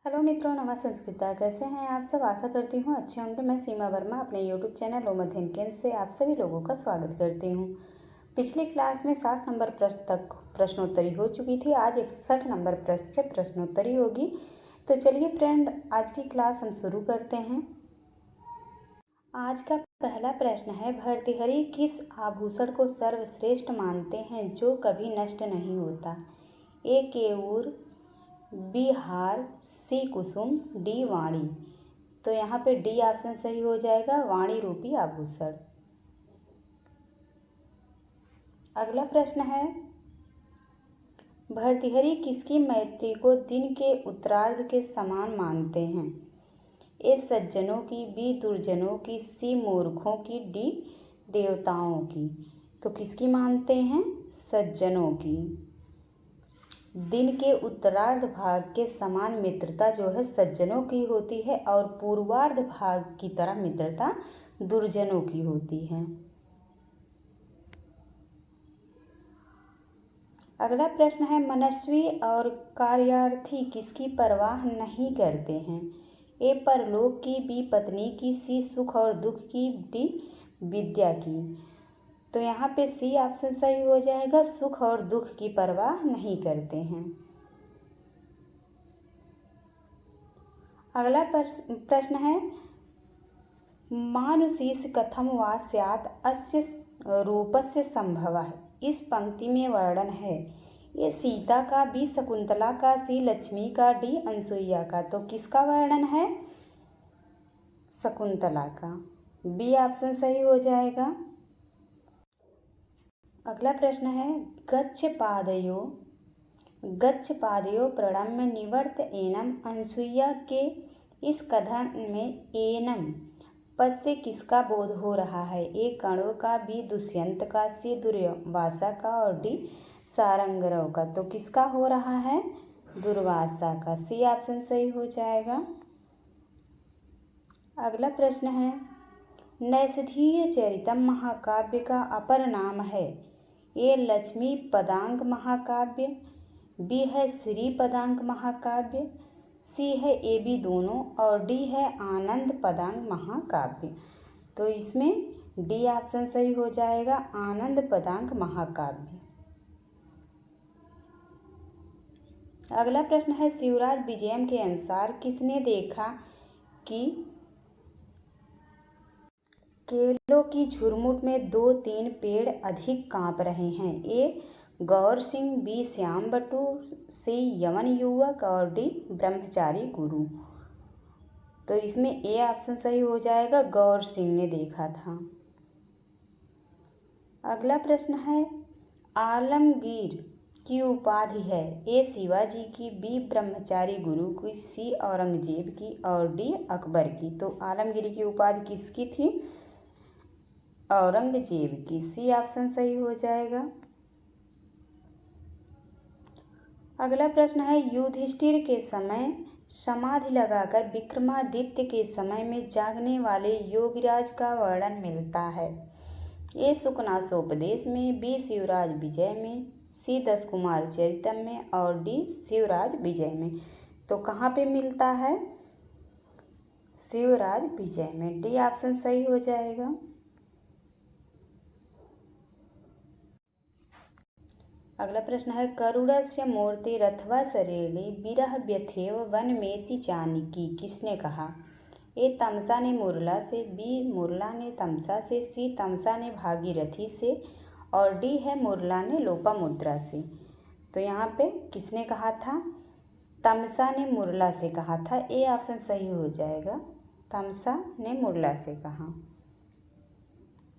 Hello मित्रों, नमः संस्कृता। कैसे हैं आप सब? आशा करती हूँ अच्छे होंगे। मैं सीमा वर्मा अपने यूट्यूब चैनल ओम अध्ययन केंद्र से आप सभी लोगों का स्वागत करती हूँ। पिछली क्लास में 60 नंबर प्रश्न तक प्रश्नोत्तरी हो चुकी थी। आज 61 नंबर प्रश्न से प्रश्नोत्तरी होगी। तो चलिए फ्रेंड, आज की क्लास हम शुरू करते हैं। आज का पहला प्रश्न है, भर्तृहरि किस आभूषण को सर्वश्रेष्ठ मानते हैं जो कभी नष्ट नहीं होता? ए केयूर, बी हार, सी कुसुम, डी वाणी। तो यहाँ पे डी ऑप्शन सही हो जाएगा, वाणी रूपी आभूषण। अगला प्रश्न है, भर्तृहरि किसकी मैत्री को दिन के उत्तरार्ध के समान मानते हैं? ए सज्जनों की, बी दुर्जनों की, सी मूर्खों की, डी देवताओं की। तो किसकी मानते हैं? सज्जनों की। दिन के उत्तरार्ध भाग के समान मित्रता जो है सज्जनों की होती है और पूर्वार्ध भाग की तरह मित्रता दुर्जनों की होती है। अगला प्रश्न है, मनस्वी और कार्यार्थी किसकी परवाह नहीं करते हैं? ए परलोक की, बी पत्नी की, सी सुख और दुख की, डी विद्या की। तो यहाँ पे सी ऑप्शन सही हो जाएगा, सुख और दुख की परवाह नहीं करते हैं। अगला प्रश्न है, मानुषीस कथम वा स्यात् अस्य रूपस्य संभवः। इस पंक्ति में वर्णन है। ये सीता का, बी शकुंतला का, सी लक्ष्मी का, डी अनसुईया का। तो किसका वर्णन है? शकुंतला का। बी ऑप्शन सही हो जाएगा। अगला प्रश्न है, गच्छ पादयो प्रणम्य निवर्त एनम। अनसुईया के इस कथन में एनम पद से किसका बोध हो रहा है? ए कणों का, बी दुष्यंत का, सी दुर्वासा का और डी सारंगरव का। तो किसका हो रहा है? दुर्वासा का। सी ऑप्शन सही हो जाएगा। अगला प्रश्न है, नैषधीय चरितम महाकाव्य का अपर नाम है? ए लक्ष्मी पदांग महाकाव्य, बी है श्री पदांग महाकाव्य, सी है ए बी दोनों और डी है आनंद पदांग महाकाव्य। तो इसमें डी ऑप्शन सही हो जाएगा, आनंद पदांग महाकाव्य। अगला प्रश्न है, शिवराज विजयम के अनुसार किसने देखा कि केलों की झुरमुट में 2-3 पेड़ अधिक कांप रहे हैं? ए गौर सिंह, बी श्याम बटू, सी यवन युवक और डी ब्रह्मचारी गुरु। तो इसमें ए ऑप्शन सही हो जाएगा, गौर सिंह ने देखा था। अगला प्रश्न है, आलमगीर की उपाधि है? ए शिवाजी की, बी ब्रह्मचारी गुरु की, सी औरंगजेब की और डी अकबर की। तो आलमगीर की उपाधि किसकी थी? औरंगजेब की। सी ऑप्शन सही हो जाएगा। अगला प्रश्न है, युधिष्ठिर के समय समाधि लगाकर विक्रमादित्य के समय में जागने वाले योगीराज का वर्णन मिलता है? ए सुकनासोपदेश में, बी शिवराज विजय में, सी 10 कुमार चरितम में और डी शिवराज विजय में। तो कहाँ पे मिलता है? शिवराज विजय में। डी ऑप्शन सही हो जाएगा। अगला प्रश्न है, करुणस्य मूर्ति रथवा सरेली विरह व्यथेव वनमेति जानकी किसने कहा? ए तमसा ने मुरला से, बी मुरला ने तमसा से, सी तमसा ने भागीरथी से और डी है मुरला ने लोपामुद्रा से। तो यहाँ पे किसने कहा था? तमसा ने मुरला से कहा था। ए ऑप्शन सही हो जाएगा, तमसा ने मुरला से कहा।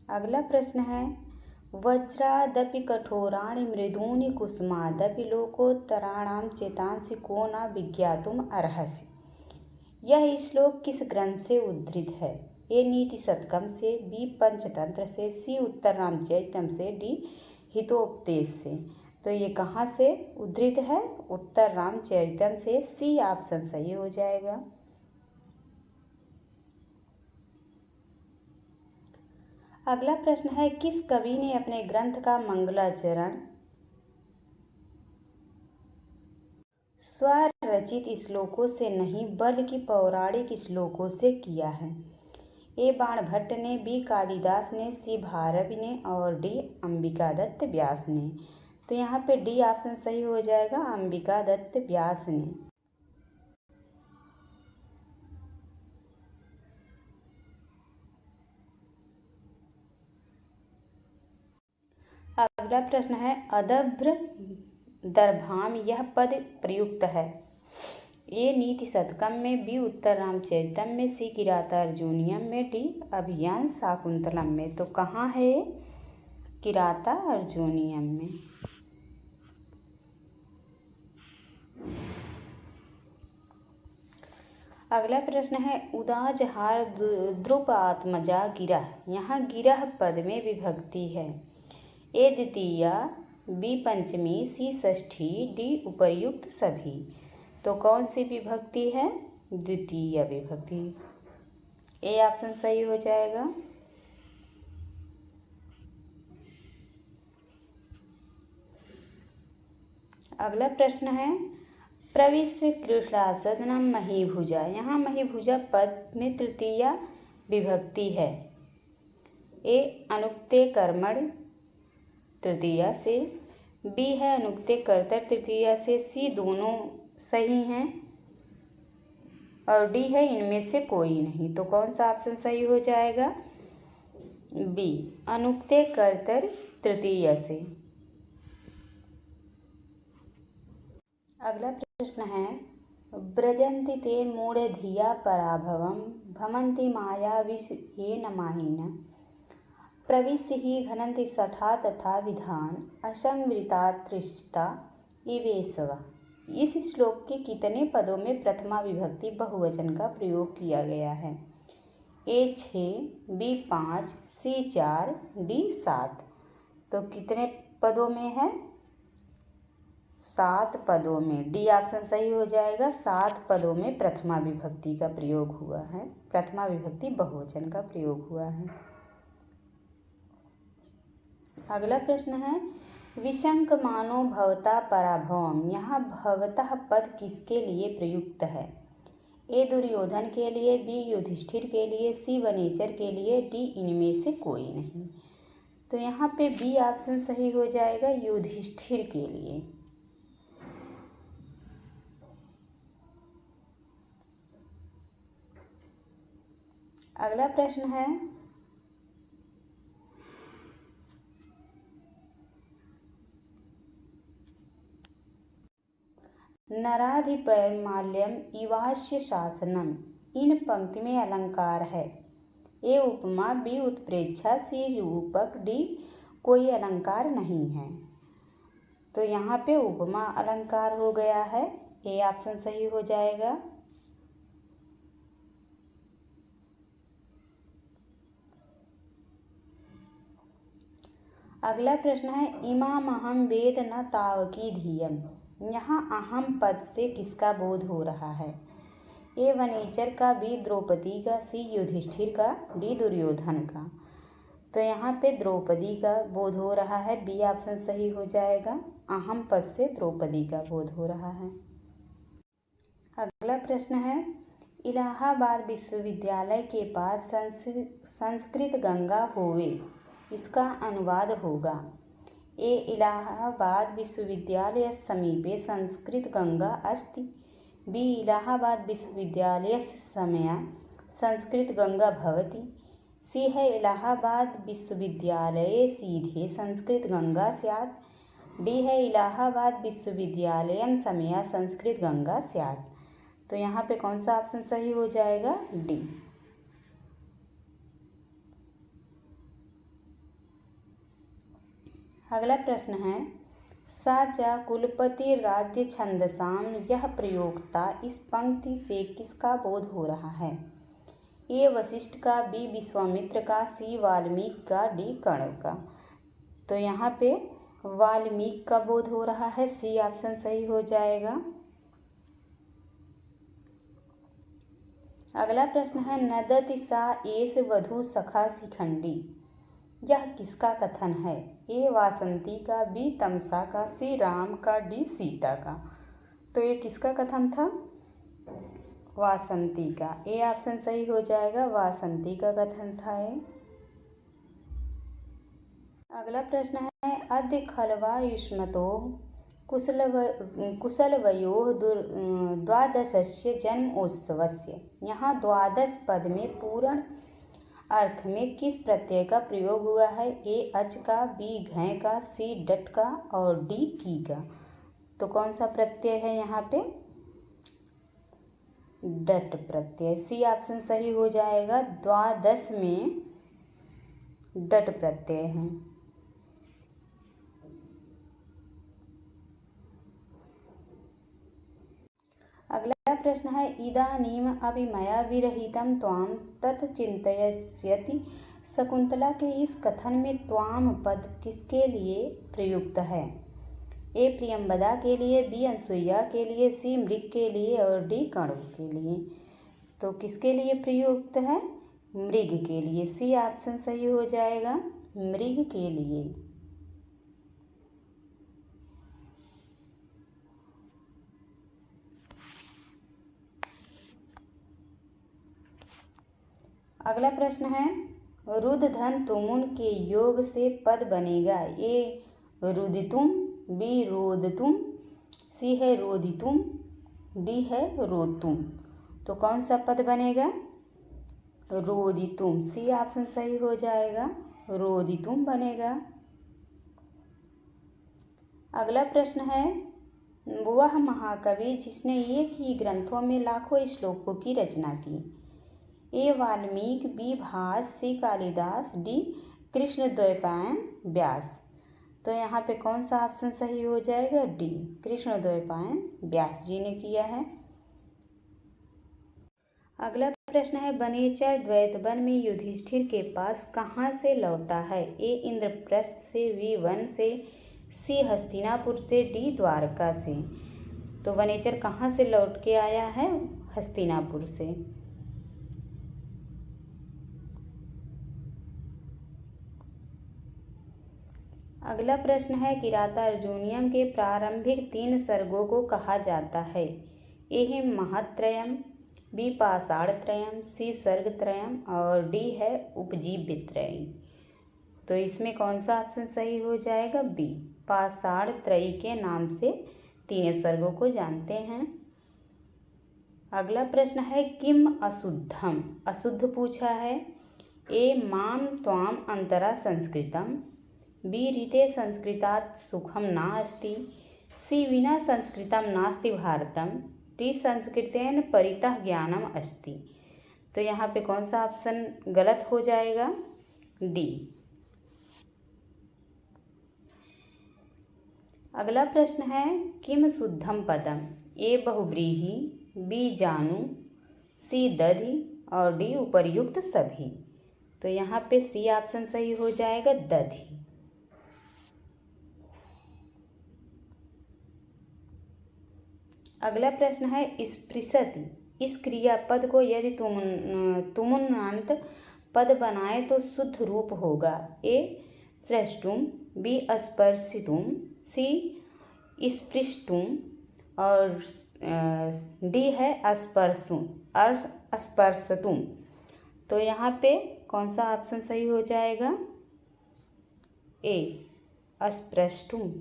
अगला प्रश्न है, वज्रादपि कठोराणि मृदूनि कुसुमादपि लोकोत्तराणां चेतांसि को न विज्ञातुम अर्हसि। यह श्लोक किस ग्रंथ से उद्धृत है? ए नीति शतकम से, बी पंचतंत्र से, सी उत्तर रामचरितम से, डी हितोपदेश से। तो ये कहाँ से उद्धृत है? उत्तर रामचरितम से। सी ऑप्शन सही हो जाएगा। अगला प्रश्न है, किस कवि ने अपने ग्रंथ का मंगलाचरण स्वरचित श्लोकों से नहीं बल्कि पौराणिक श्लोकों से किया है। ए बाणभट्ट ने, बी कालिदास ने, सी भारवी ने और डी अंबिका दत्त व्यास ने। तो यहाँ पे डी ऑप्शन सही हो जाएगा, अंबिका दत्त व्यास ने। अगला प्रश्न है, अदभ्र दर्भाम यह पद प्रयुक्त है। ए नीति शतकम में, बी उत्तर रामचरितम में, सी किरातार्जुनीयम में, डी अभिज्ञान शाकुंतलम में। तो कहाँ है? किरातार्जुनीयम में। अगला प्रश्न है, उदाजहार द्रुप आत्मजा गिरह। यहाँ गिरह पद में विभक्ति है। ए द्वितीया, बी पंचमी, सी षष्ठी, डी उपर्युक्त सभी। तो कौन सी विभक्ति है? द्वितीय विभक्ति। ए ऑप्शन सही हो जाएगा। अगला प्रश्न है, प्रविश्य कृष्णासनम महीभुजा। यहाँ महीभुजा पद में तृतीया विभक्ति है। ए अनुक्ते कर्मण तृतीया से, बी है अनुक्ते कर्ता तृतीया से, सी दोनों सही हैं और डी है इनमें से कोई नहीं। तो कौन सा ऑप्शन सही हो जाएगा? बी अनुक्ते कर्तर तृतीया से। अगला प्रश्न है, व्रजन्ति ते मूढ़धिया पराभवम भमन्ति माया विषयेन माहिन प्रविश्य ही घनन्ति सठा तथा विधान असंवृतात्रिष्टा इवेशवा। इस श्लोक के कितने पदों में प्रथमा विभक्ति बहुवचन का प्रयोग किया गया है? ए 6, बी 5, सी 4, डी 7। तो कितने पदों में है? 7 पदों में। डी ऑप्शन सही हो जाएगा। 7 पदों में प्रथमा विभक्ति का प्रयोग हुआ है, प्रथमा विभक्ति बहुवचन का प्रयोग हुआ है। अगला प्रश्न है, विशंक मानो भवता पराभवम। यहाँ भवतः पद किसके लिए प्रयुक्त है? ए दुर्योधन के लिए, बी युधिष्ठिर के लिए, सी वनेचर के लिए, डी इनमें से कोई नहीं। तो यहाँ पे बी ऑप्शन सही हो जाएगा, युधिष्ठिर के लिए। अगला प्रश्न है, नराधिपैर्माल्यम इवास्य शासनम। इन पंक्ति में अलंकार है। ए उपमा, बी उत्प्रेक्षा, सी रूपक, डी कोई अलंकार नहीं है। तो यहाँ पे उपमा अलंकार हो गया है। ए ऑप्शन सही हो जाएगा। अगला प्रश्न है, इमामहम वेद न तावकी धियम। यहाँ अहम पद से किसका बोध हो रहा है? ए वनेचर का, बी द्रौपदी का, सी युधिष्ठिर का, डी दुर्योधन का। तो यहाँ पे द्रौपदी का बोध हो रहा है। बी ऑप्शन सही हो जाएगा। अहम पद से द्रौपदी का बोध हो रहा है। अगला प्रश्न है, इलाहाबाद विश्वविद्यालय के पास संस्कृत गंगा होवे, इसका अनुवाद होगा। ए इलाहाबाद विश्वविद्यालय समीपे संस्कृत गंगा अस्ति, बी इलाहाबाद विश्वविद्यालय समया संस्कृत गंगा भवति, सी है इलाहाबाद विश्वविद्यालये सीधे संस्कृत गंगा स्यात्, डी है इलाहाबाद विश्वविद्यालयम समया संस्कृत गंगा स्यात्। तो यहाँ पे कौन सा ऑप्शन सही हो जाएगा? डी। अगला प्रश्न है, सा च कुलपति राज्य छंदसाम यह प्रयोक्ता। इस पंक्ति से किसका बोध हो रहा है? ए वशिष्ठ का, बी विश्वामित्र का, सी वाल्मीकि का, डी कर्ण का। तो यहाँ पे वाल्मीकि का बोध हो रहा है। सी ऑप्शन सही हो जाएगा। अगला प्रश्न है, नदति सा एस वधू सखा शिखंडी। यह किसका कथन है? ए वासंती का, बी तमसा का, सी राम का, डी सीता का। तो ये किसका कथन था? वासंती का। ए ऑप्शन सही हो जाएगा, वासंती का कथन था ये। अगला प्रश्न है अद्य खलवा युष्मतोः कुशलवयोः द्वादशस्य जन्मोत्सवस्य। यहाँ द्वादश पद में पूर्ण अर्थ में किस प्रत्यय का प्रयोग हुआ है? ए अच का, बी घय का, सी डट का और डी की का। तो कौन सा प्रत्यय है यहाँ पे? डट प्रत्यय। सी ऑप्शन सही हो जाएगा, द्वादश में डट प्रत्यय है। अगला प्रश्न है इदानीम अपि मया विरहितं त्वां तत् चिन्तयस्यति। शकुंतला के इस कथन में त्वाम पद किसके लिए प्रयुक्त है? ए प्रियंवदा के लिए, बी अनसुईया के लिए, सी मृग के लिए और डी कण्व के लिए। तो किसके लिए प्रयुक्त है? मृग के लिए। सी ऑप्शन सही हो जाएगा, मृग के लिए। अगला प्रश्न है रुद धन तुमुन के योग से पद बनेगा। ए रुदितुम, बी रोदतुम, सी है रोदितुम, डी है रोतुम। तो कौन सा पद बनेगा? रोदितुम। सी ऑप्शन सही हो जाएगा, रोदितुम बनेगा। अगला प्रश्न है वह महाकवि जिसने एक ही ग्रंथों में लाखों श्लोकों की रचना की। ए वाल्मीकि, बी भास, सी कालिदास, डी कृष्णद्वैपायन व्यास। तो यहाँ पे कौन सा ऑप्शन सही हो जाएगा? डी कृष्णद्वैपायन व्यास जी ने किया है। अगला प्रश्न है वनेचर द्वैतवन में युधिष्ठिर के पास कहाँ से लौटा है? ए इंद्रप्रस्थ से, बी वन से, सी हस्तिनापुर से, डी द्वारका से। तो वनेचर कहाँ से लौट के आया है? हस्तिनापुर से। अगला प्रश्न है किरातार्जुनीयम के प्रारंभिक 3 सर्गों को कहा जाता है। ए महत्त्रयम, बी पाषाणत्रयम, सी सर्गत्रयम और डी है उपजीव्यत्रयी। तो इसमें कौन सा ऑप्शन सही हो जाएगा? बी पाषाणत्रयी के नाम से 3 सर्गों को जानते हैं। अगला प्रश्न है किम अशुद्धम, अशुद्ध पूछा है। ए माम त्वाम अंतरा संस्कृतम, बी रीते संस्कृतात् सुखम नास्ति, सी विना संस्कृतम नास्ति भारतम, डी संस्कृतेन परितः ज्ञानम अस्ति। तो यहाँ पे कौन सा ऑप्शन गलत हो जाएगा? डी। अगला प्रश्न है किम शुद्धम पदम। ए बहुव्रीहि, बी जानु, सी दधि और डी उपर्युक्त सभी। तो यहाँ पे सी ऑप्शन सही हो जाएगा, दधि। अगला प्रश्न है स्पृशति। इस क्रियापद को यदि तुमुन्नांत पद बनाए तो शुद्ध रूप होगा। ए स्पृष्टुम, बी स्पर्शितुम, सी स्पृष्टुम और डी है स्पर्शतुम। तो यहाँ पे कौन सा ऑप्शन सही हो जाएगा? ए स्पृष्टुम।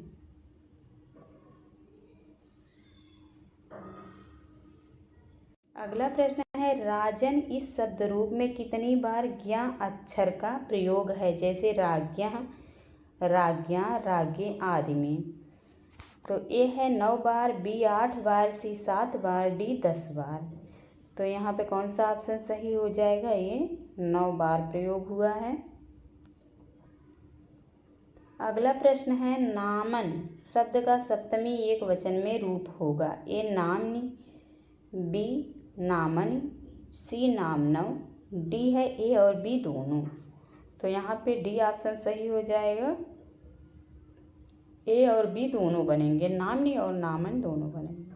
अगला प्रश्न है राजन इस शब्द रूप में कितनी बार ज्ञा अक्षर का प्रयोग है? जैसे राज्ञः, राज्ञा, राज्ञे आदि में। तो ए है 9 बार, बी 8 बार, सी 7 बार, डी 10 बार। तो यहाँ पे कौन सा ऑप्शन सही हो जाएगा? ये 9 बार प्रयोग हुआ है। अगला प्रश्न है नामन शब्द का सप्तमी एक वचन में रूप होगा। ए नामनी, बी नामनी, सी नामनव, डी है ए और बी दोनों। तो यहाँ पे डी ऑप्शन सही हो जाएगा, ए और बी दोनों बनेंगे, नामनी और नामन दोनों बनेंगे।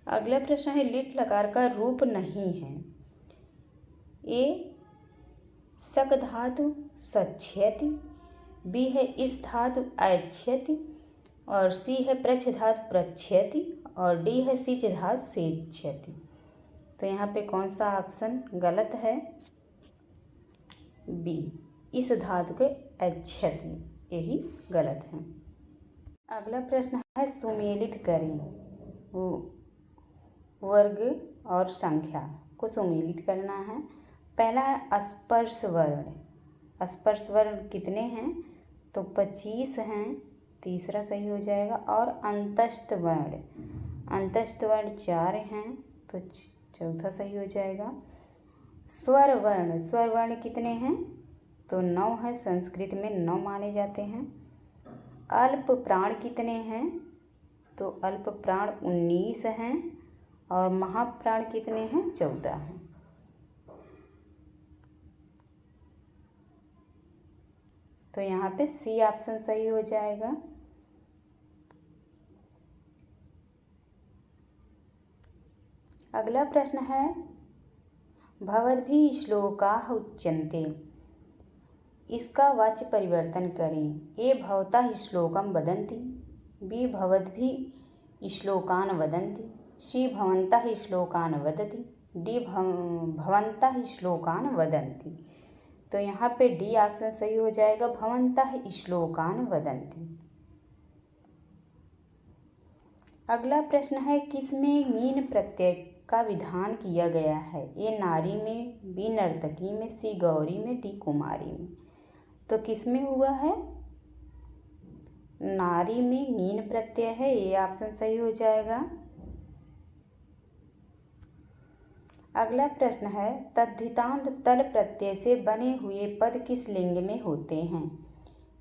अगला प्रश्न है लिट लकार का रूप नहीं है। ए शक धातु सच्छयति, बी है इस धातु ऐच्छयति, और सी है प्रच्छ धातु प्रच्छयति और डी है सिच धातु सेच्यति। तो यहाँ पे कौन सा ऑप्शन गलत है? बी, इस धातु के अच्छति, यही गलत है। अगला प्रश्न है सुमेलित करें। वर्ग और संख्या को सुमेलित करना है। पहला है स्पर्श वर्ण। स्पर्श वर्ण कितने हैं? तो 25 हैं, तीसरा सही हो जाएगा। और अंतस्थ वर्ण, अंतस्थ वर्ण 4 हैं, तो चौथा सही हो जाएगा। स्वर वर्ण, स्वर वर्ण कितने हैं? तो 9 है, संस्कृत में 9 माने जाते हैं। अल्प प्राण कितने हैं? तो अल्प प्राण 19 हैं। और महाप्राण कितने हैं? 14 हैं। तो यहाँ पे सी ऑप्शन सही हो जाएगा। अगला प्रश्न है भवद्भिः श्लोकाः उच्यन्ते। इसका वाच्य परिवर्तन करें। ए भवतः श्लोकं वदन्ति, बी भवद्भिः श्लोकान् वदन्ति, सी भवन्तः श्लोकान् वदति, डी भवन्तः श्लोकान् वदन्ति। तो यहाँ पे डी ऑप्शन सही हो जाएगा, भवन्तः श्लोकान् वदन्ति। अगला प्रश्न है किसमें मीन प्रत्यय का विधान किया गया है? ए नारी में, बी नर्तकी में, सी गौरी में, डी कुमारी में। तो किसमें हुआ है? नारी में मीन प्रत्यय है, ये ऑप्शन सही हो जाएगा। अगला प्रश्न है तद्धितांत तल प्रत्यय से बने हुए पद किस लिंग में होते हैं?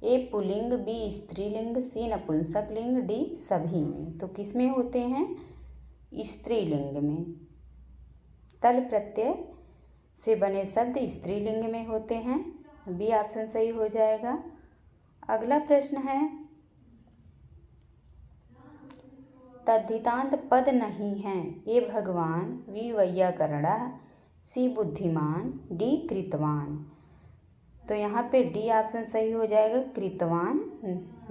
ए पुल्लिंग, बी स्त्रीलिंग, सी नपुंसक लिंग, डी सभी में। तो किस में होते हैं? स्त्रीलिंग में। तल प्रत्यय से बने शब्द स्त्रीलिंग में होते हैं, बी ऑप्शन सही हो जाएगा। अगला प्रश्न है तद्धितांत पद नहीं है। ए भगवान, बी वैयाकरणः, सी बुद्धिमान, डी कृतवान। तो यहाँ पे डी ऑप्शन सही हो जाएगा, कृतवान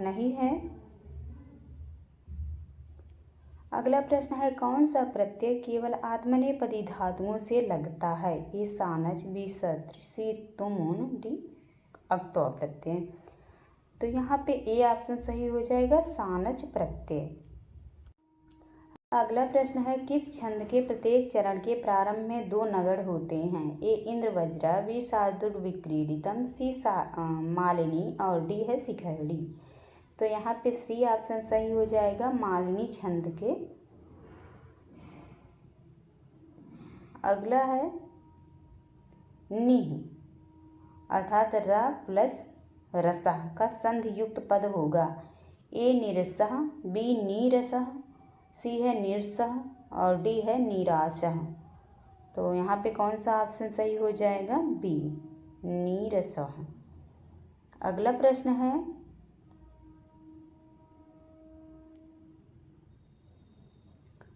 नहीं है। अगला प्रश्न है कौन सा प्रत्यय केवल आत्मनेपदी धातुओं से लगता है? ए सानच, बी सत्र, सी तुमुन, डी अक्तौ प्रत्यय। तो यहाँ पे ए ऑप्शन सही हो जाएगा, सानच प्रत्यय। अगला प्रश्न है किस छंद के प्रत्येक चरण के प्रारंभ में 2 नगड़ होते हैं? ए इंद्रवज्रा, बी शार्दूलविक्रीडितम, सी मालिनी और डी है शिखरडी। तो यहाँ पे सी ऑप्शन सही हो जाएगा, मालिनी छंद के। अगला है निह, अर्थात र प्लस रसः का संधि युक्त पद होगा। ए निरसः, बी नीरसः, सी है निरसः और डी है निरासः। तो यहाँ पे कौन सा ऑप्शन सही हो जाएगा? बी नीरसः। अगला प्रश्न है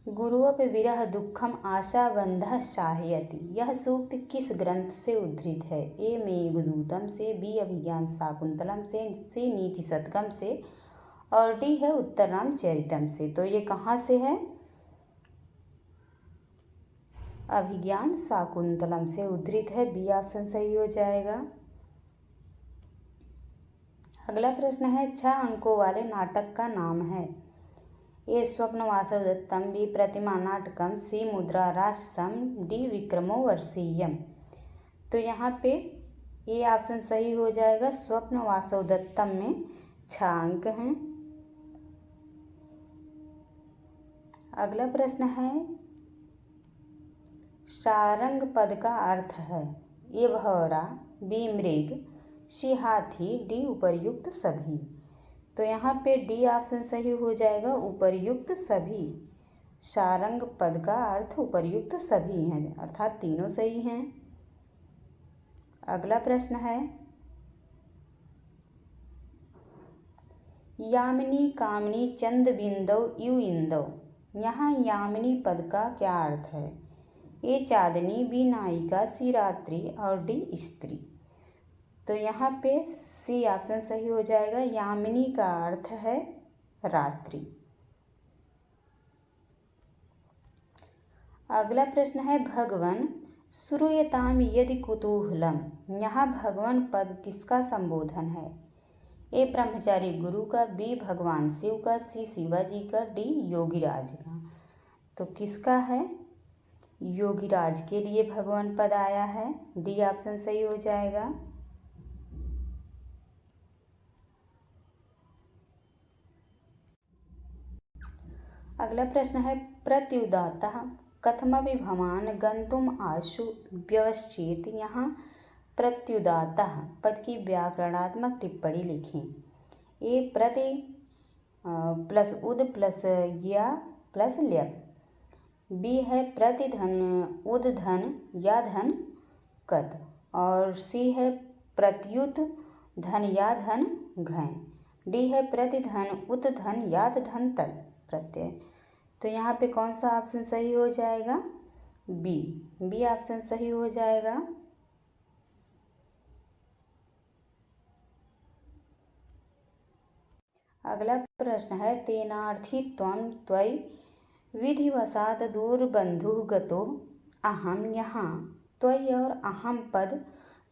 गुरुवप विरह दुखम आशाबंधः शाहयति। यह सूक्त किस ग्रंथ से उद्धृत है? ए मेघदूतम से, बी अभिज्ञान शाकुंतलम से, सी नीति शतकम से और डी है उत्तर रामचरितम से। तो ये कहाँ से है? अभिज्ञान शाकुंतलम से उद्धृत है, बी ऑप्शन सही हो जाएगा। अगला प्रश्न है 6 अंकों वाले नाटक का नाम है। ए स्वप्नवासव दत्तम, बी प्रतिमा नाटकम, सी मुद्रा राजसम, डी विक्रमो वर्षीयम। तो यहाँ पे ये ऑप्शन सही हो जाएगा, स्वप्नवासव दत्तम में 6 अंक हैं। अगला प्रश्न है सारंग पद का अर्थ है। ए भौरा, बी मृग, सी हाथी, डी उपर्युक्त सभी। तो यहाँ पे डी ऑप्शन सही हो जाएगा, उपर्युक्त सभी। सारंग पद का अर्थ उपर्युक्त सभी हैं, अर्थात तीनों सही हैं। अगला प्रश्न है यामिनी कामिनी चंद बिंदौ यु इंदौ। यहाँ यामिनी पद का क्या अर्थ है? ए चांदनी, बी नायिका, सी रात्रि और डी स्त्री। तो यहाँ पे सी ऑप्शन सही हो जाएगा, यामिनी का अर्थ है रात्रि। अगला प्रश्न है भगवन श्रूयताम यदि कुतूहलम। यहाँ भगवान पद किसका संबोधन है? ए ब्रह्मचारी गुरु का, बी भगवान शिव का, सी शिवाजी का, डी योगीराज का। तो किसका है? योगीराज के लिए भगवान पद आया है। डी ऑप्शन सही हो जाएगा। अगला प्रश्न है प्रत्युदात्तः कथमपि भवान गंतुम आशु व्यवश्चेत। यहाँ प्रत्युदात्तः पद की व्याकरणात्मक टिप्पणी लिखें। ए प्रति प्लस उद प्लस या प्लस ल्यप। बी है प्रतिधन उद धन या धन कत। और सी है प्रत्युत धन या धन घय। डी है प्रतिधन उत धन यात धन तल प्रत्यय। तो यहाँ पे कौन सा ऑप्शन सही हो जाएगा? बी ऑप्शन सही हो जाएगा। अगला प्रश्न है तेनार्थी त्वं त्वयि विधिवशात दूरबंधु गतो अहम। यहाँ त्वयि और अहम पद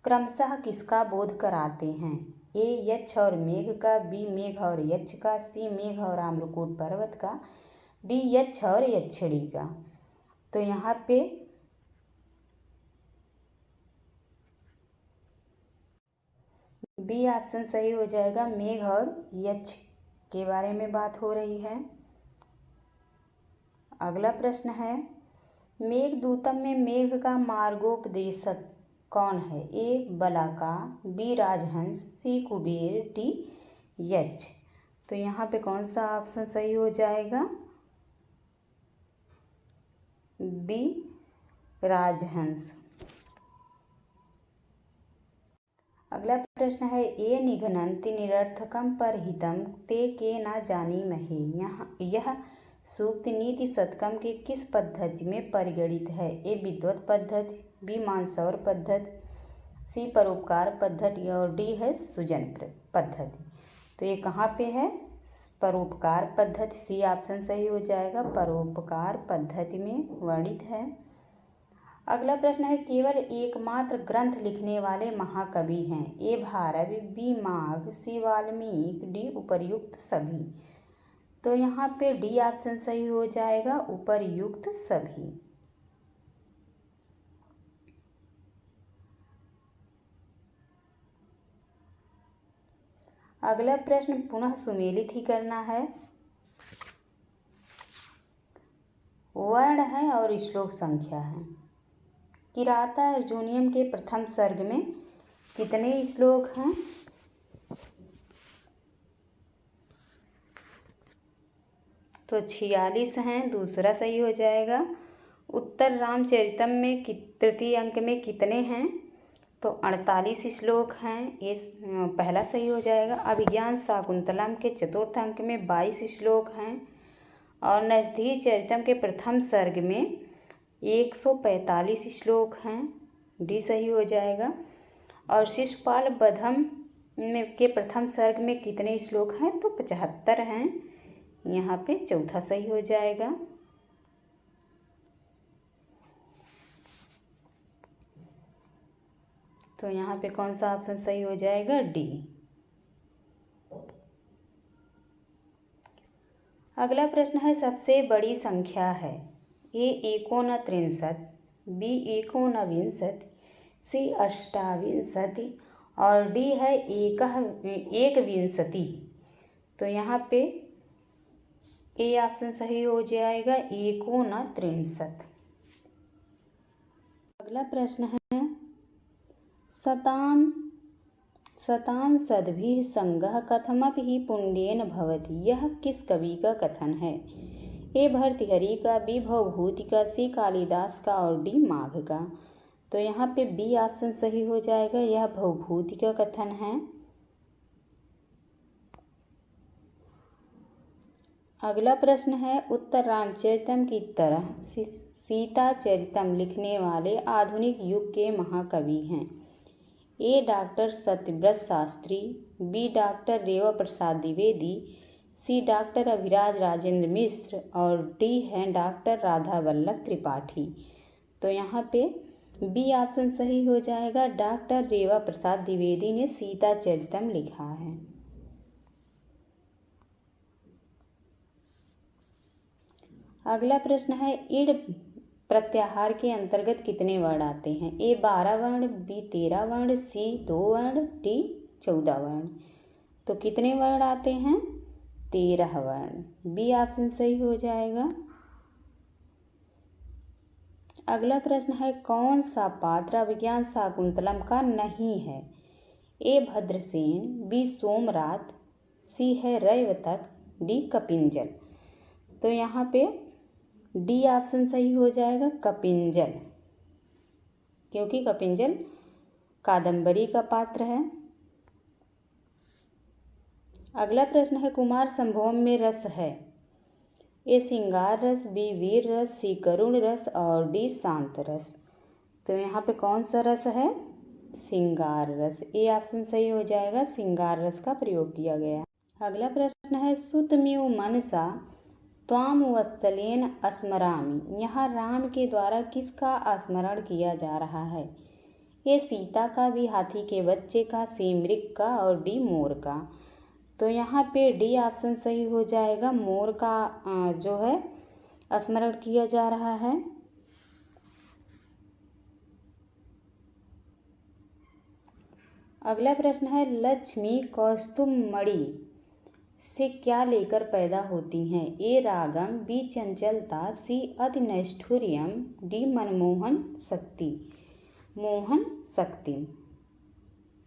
क्रमशः किसका बोध कराते हैं? ए यक्ष और मेघ का, बी मेघ और यक्ष का, सी मेघ और आम्रकूट पर्वत का, डी यक्ष और यक्षिणी का। तो यहाँ पे बी ऑप्शन सही हो जाएगा। मेघ और यक्ष के बारे में बात हो रही है। अगला प्रश्न है मेघदूतम में मेघ का मार्गोपदेशक कौन है? ए बलाका, बी राजहंस, सी कुबेर, डी यक्ष। तो यहाँ पे कौन सा ऑप्शन सही हो जाएगा? बी राजहंस। अगला प्रश्न है ए निघ्नन्ति निरर्थकम परहितम ते के न जानीमहे। यह सूक्ति नीति शतकम के किस पद्धति में परिगणित है? ए विद्वत पद्धति, बी मानसौर पद्धति, सी परोपकार पद्धति और डी है सुजन पद्धति। तो ये कहाँ पे है? परोपकार पद्धति। सी ऑप्शन सही हो जाएगा। परोपकार पद्धति में वर्णित है। अगला प्रश्न है केवल एकमात्र ग्रंथ लिखने वाले महाकवि हैं? ए भारवी, बी माघ, सी वाल्मीकि, डी उपर्युक्त सभी। तो यहाँ पे डी ऑप्शन सही हो जाएगा। उपर्युक्त सभी। अगला प्रश्न पुनः सुमेलित ही करना है। वर्ण है और श्लोक संख्या है। किराता अर्जुनियम के प्रथम सर्ग में कितने श्लोक हैं? तो 46 हैं। दूसरा सही हो जाएगा। उत्तर रामचरितम में तृतीय अंक में कितने हैं? तो 48 श्लोक हैं। ये पहला सही हो जाएगा। अभिज्ञान शाकुंतलम के चतुर्थ अंक में 22 श्लोक हैं। और नजदीक चरितम के प्रथम सर्ग में 145 श्लोक हैं। डी सही हो जाएगा। और शिशुपाल बधम में के प्रथम सर्ग में कितने श्लोक हैं? तो 75 हैं। यहाँ पे चौथा सही हो जाएगा। तो यहाँ पे कौन सा ऑप्शन सही हो जाएगा? डी। अगला प्रश्न है सबसे बड़ी संख्या है? ए 39, बी 39, सी 28 और डी है 21। तो यहाँ पे ए ऑप्शन सही हो जाएगा। 39। अगला प्रश्न है सतां सद्भिः संगः कथमपि हि पुण्येन भवति। यह किस कवि का कथन है? ए भर्तृहरि का, बी भवभूति का, सी कालिदास का और डी माघ का। तो यहाँ पे बी ऑप्शन सही हो जाएगा। यह भवभूति का कथन है। अगला प्रश्न है उत्तर रामचरितम की तरह सीता चरितम लिखने वाले आधुनिक युग के महाकवि हैं? A doctor Satyavrat Shastri, B doctor Rewa Prasad Dwivedi, C doctor Abhiraj Rajendra Mishra और डी हैं डॉक्टर राधा वल्लभ त्रिपाठी। तो यहाँ पे बी ऑप्शन सही हो जाएगा, डॉक्टर रेवा प्रसाद द्विवेदी ने सीता चरितम लिखा है। अगला प्रश्न है, इड़ प्रत्याहार के अंतर्गत कितने वर्ण आते हैं? ए 12 वर्ण, बी 13 वर्ण, सी 2 वर्ण, डी 14 वर्ण। तो कितने वर्ण आते हैं? 13 वर्ण। बी ऑप्शन सही हो जाएगा। अगला प्रश्न है, कौन सा पात्र अभिज्ञान शाकुंतलम का नहीं है? ए भद्रसेन, बी सोमरात, सी है रैवतक, डी कपिंजल। तो यहाँ पे डी ऑप्शन सही हो जाएगा, कपिंजल, क्योंकि कपिंजल कादंबरी का पात्र है। अगला प्रश्न है, कुमार संभवम में रस है? ए श्रृंगार रस, बी वीर रस, सी करुण रस और डी शांत रस। तो यहाँ पे कौन सा रस है? श्रृंगार रस। ए ऑप्शन सही हो जाएगा, श्रृंगार रस का प्रयोग किया गया। अगला प्रश्न है, सुतमेव मनसा त्वाम वत्सलेन स्मरामि। यहाँ राम के द्वारा किसका स्मरण किया जा रहा है? ये सीता का, भी हाथी के बच्चे का, सी मृग का और डी मोर का। तो यहाँ पे डी ऑप्शन सही हो जाएगा, मोर का जो है स्मरण किया जा रहा है। अगला प्रश्न है, लक्ष्मी कौस्तुभमणि से क्या लेकर पैदा होती हैं? ए रागम, बी चंचलता, सी अति नैष्ठुर्यम, डी मनमोहन शक्ति, मोहन शक्ति।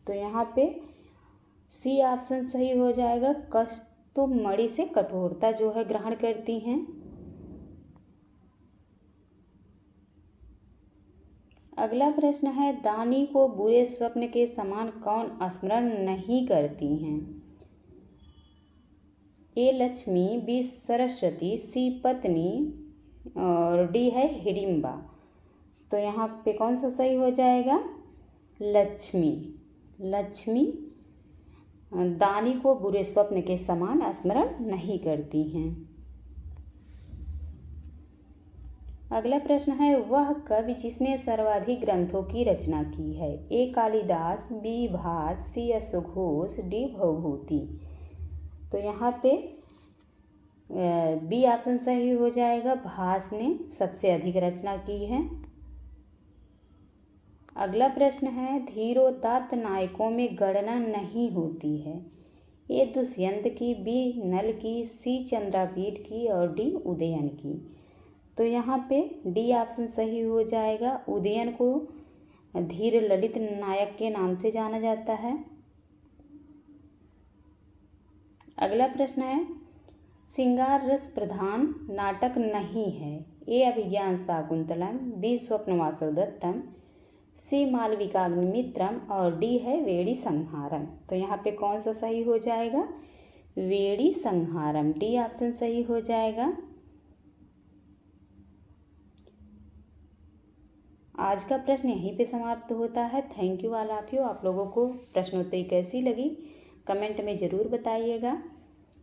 तो यहाँ पे सी ऑप्शन सही हो जाएगा, कौस्तुभमणि से कठोरता जो है ग्रहण करती हैं। अगला प्रश्न है, दानी को बुरे स्वप्न के समान कौन स्मरण नहीं करती हैं? ए लक्ष्मी, बी सरस्वती, सी पत्नी और डी है हिडिंबा। तो यहाँ पे कौन सा सही हो जाएगा? लक्ष्मी। लक्ष्मी दानी को बुरे स्वप्न के समान स्मरण नहीं करती हैं। अगला प्रश्न है, वह कवि जिसने सर्वाधिक ग्रंथों की रचना की है? ए कालिदास, बी भास, सी अश्वघोष, डी भवभूति। तो यहाँ पे बी ऑप्शन सही हो जाएगा, भास ने सबसे अधिक रचना की है। अगला प्रश्न है, धीरोदात्त नायकों में गणना नहीं होती है? ए दुष्यंत की, बी नल की, सी चंद्रापीठ की और डी उदयन की। तो यहाँ पे डी ऑप्शन सही हो जाएगा, उदयन को धीर ललित नायक के नाम से जाना जाता है। अगला प्रश्न है, श्रृंगार रस प्रधान नाटक नहीं है? ए अभिज्ञान शाकुंतलम, बी स्वप्नवासव दत्तम, सी मालविकाग्निमित्रम और डी है वेड़ी संहारम। तो यहाँ पे कौन सा सही हो जाएगा? वेड़ी संहारम। डी ऑप्शन सही हो जाएगा। आज का प्रश्न यहीं पे समाप्त होता है। Thank you all of you. आप लोगों को प्रश्नोत्तरी कैसी लगी कमेंट में ज़रूर बताइएगा,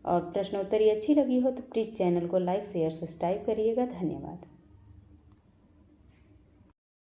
और प्रश्नोत्तरी अच्छी लगी हो तो प्लीज़ चैनल को लाइक शेयर सब्सक्राइब करिएगा। धन्यवाद।